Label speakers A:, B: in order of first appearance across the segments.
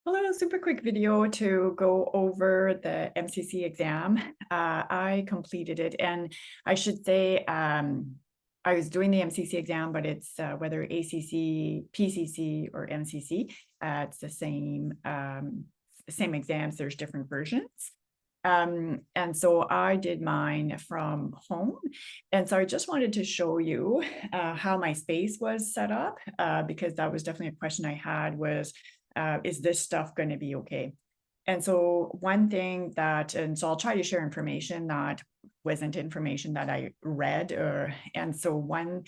A: A little super quick video to go over the MCC exam. I completed it, and I should say I was doing the MCC exam, but it's whether ACC, PCC, or MCC. It's the same exams. There's different versions. And so I did mine from home. And so I just wanted to show you how my space was set up, because that was definitely a question I had was, is this stuff going to be okay? And so one thing and so I'll try to share information that wasn't information that I read, and so one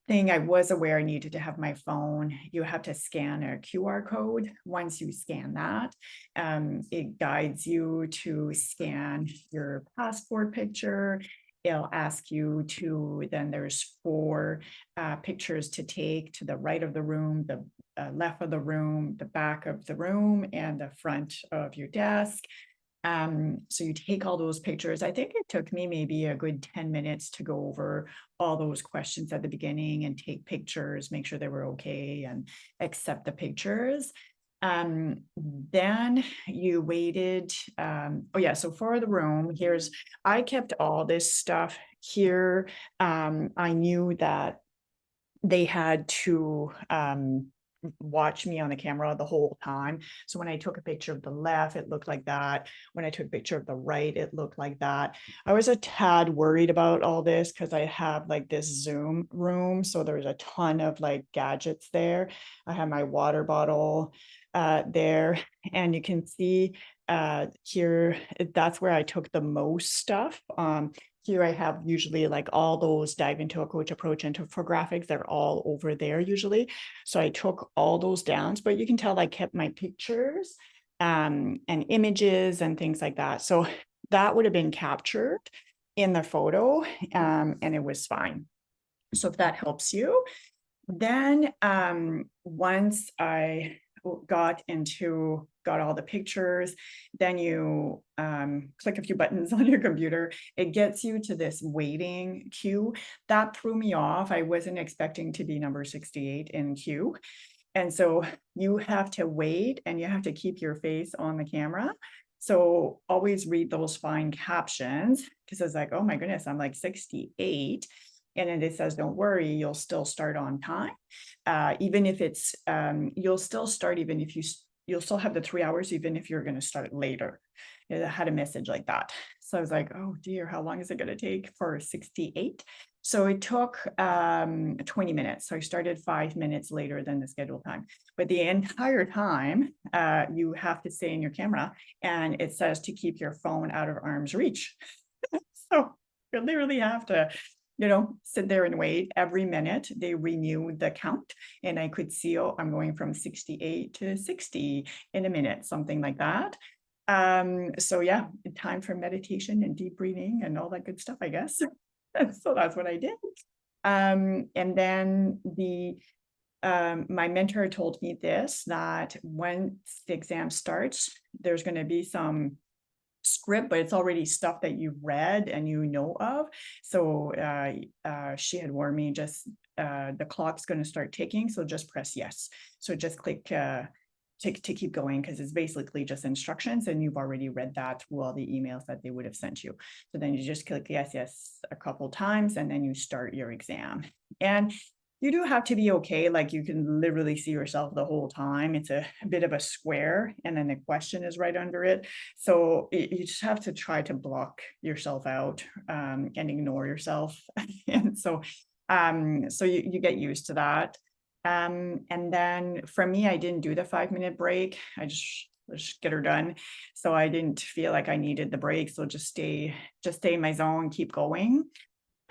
A: thing I was aware I needed to have my phone. You have to scan a QR code. Once you scan that, it guides you to scan your passport picture. It'll ask you to, then there's 4 pictures to take: to the right of the room, the left of the room, the back of the room, and the front of your desk. So you take all those pictures. I think it took me maybe a good 10 minutes to go over all those questions at the beginning and take pictures, make sure they were okay, and accept the pictures. Then you waited. So for the room, I kept all this stuff here. I knew that they had to watch me on the camera the whole time. So when I took a picture of the left, it looked like that. When I took a picture of the right, it looked like that. I was a tad worried about all this because I have like this Zoom room. So there was a ton of like gadgets there. I have my water bottle there, and you can see here, that's where I took the most stuff. Here I have usually like all those dive into a coach approach infographics. They're all over there usually. So I took all those down, but you can tell I kept my pictures and images and things like that. So that would have been captured in the photo, and it was fine. So if that helps you, then once I got all the pictures, then you click a few buttons on your computer. It gets you to this waiting queue. That threw me off. I wasn't expecting to be number 68 in queue. And so you have to wait and you have to keep your face on the camera. So always read those fine captions, because it's like, oh my goodness, I'm like 68. And then it says, don't worry, you'll still start on time. Even if it's, you'll still start, even if you'll still have the 3 hours, even if you're going to start later. It had a message like that. So I was like, oh dear, how long is it going to take for 68? So it took 20 minutes. So I started 5 minutes later than the scheduled time. But the entire time, you have to stay in your camera, and it says to keep your phone out of arm's reach. So you literally have to sit there and wait. Every minute they renew the count, and I could see, oh, I'm going from 68 to 60 in a minute, something like that. So yeah, time for meditation and deep breathing and all that good stuff, I guess. So that's what I did. And then my mentor told me that once the exam starts, there's going to be some script, but it's already stuff that you've read and you know of. So she had warned me, just the clock's going to start ticking, so just press yes. So just click to keep going, because it's basically just instructions, and you've already read that through all the emails that they would have sent you. So then you just click yes a couple times, and then you start your exam. And you do have to be okay. Like, you can literally see yourself the whole time. It's a bit of a square, and then the question is right under it. So you just have to try to block yourself out and ignore yourself. And so you get used to that. And then for me, I didn't do the 5-minute break. I just get her done. So I didn't feel like I needed the break. So just stay in my zone, keep going.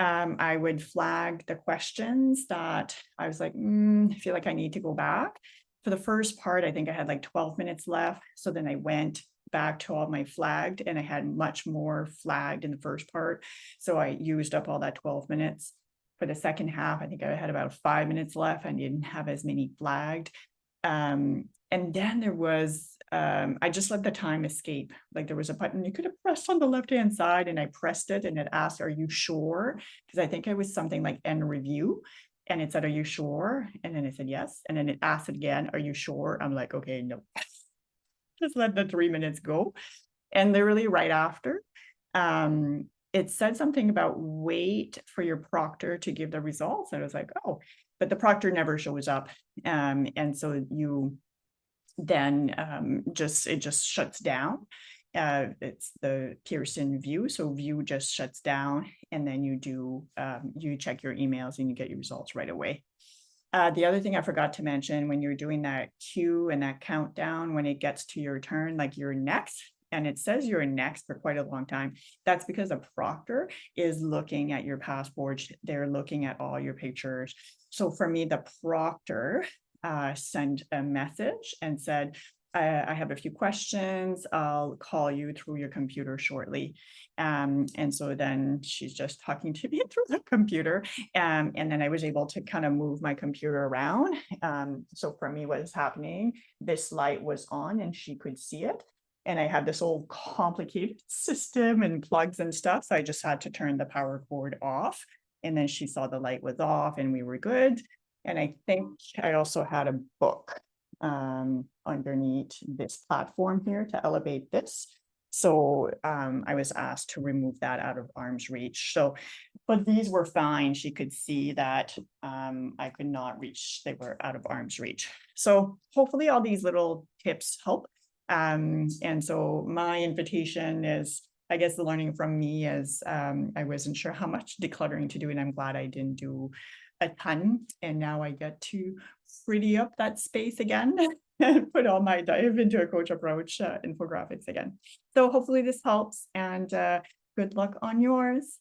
A: I would flag the questions that I was like, I feel like I need to go back. For the first part, I think I had like 12 minutes left. So then I went back to all my flagged, and I had much more flagged in the first part. So I used up all that 12 minutes. For the second half, I think I had about 5 minutes left. I didn't have as many flagged. And then there was, I just let the time escape. Like, there was a button you could have pressed on the left-hand side, and I pressed it, and it asked, are you sure? Because I think it was something like end review, and it said, are you sure? And then I said yes. And then it asked it again, are you sure? I'm like, okay, no. just let the 3 minutes go. And literally right after, it said something about wait for your proctor to give the results. And I was like, oh, but the proctor never shows up. And so you then it just shuts down. It's the Pearson view. So view just shuts down, and then you check your emails and you get your results right away. The other thing I forgot to mention, when you're doing that queue and that countdown, when it gets to your turn, like you're next, and it says you're next for quite a long time, that's because a proctor is looking at your passport. They're looking at all your pictures. So for me, the proctor sent a message and said, I have a few questions. I'll call you through your computer shortly. And so then she's just talking to me through the computer. And then I was able to kind of move my computer around. So for me, what is happening, this light was on and she could see it. And I had this old complicated system and plugs and stuff. So I just had to turn the power cord off. And then she saw the light was off and we were good. And I think I also had a book underneath this platform here to elevate this. So I was asked to remove that out of arm's reach. So, but these were fine. She could see that I could not reach, they were out of arm's reach. So hopefully all these little tips help. And so my invitation is, I guess the learning from me is I wasn't sure how much decluttering to do, and I'm glad I didn't do a ton. And now I get to pretty up that space again and put all my dive into a coach approach infographics again. So hopefully this helps, and good luck on yours.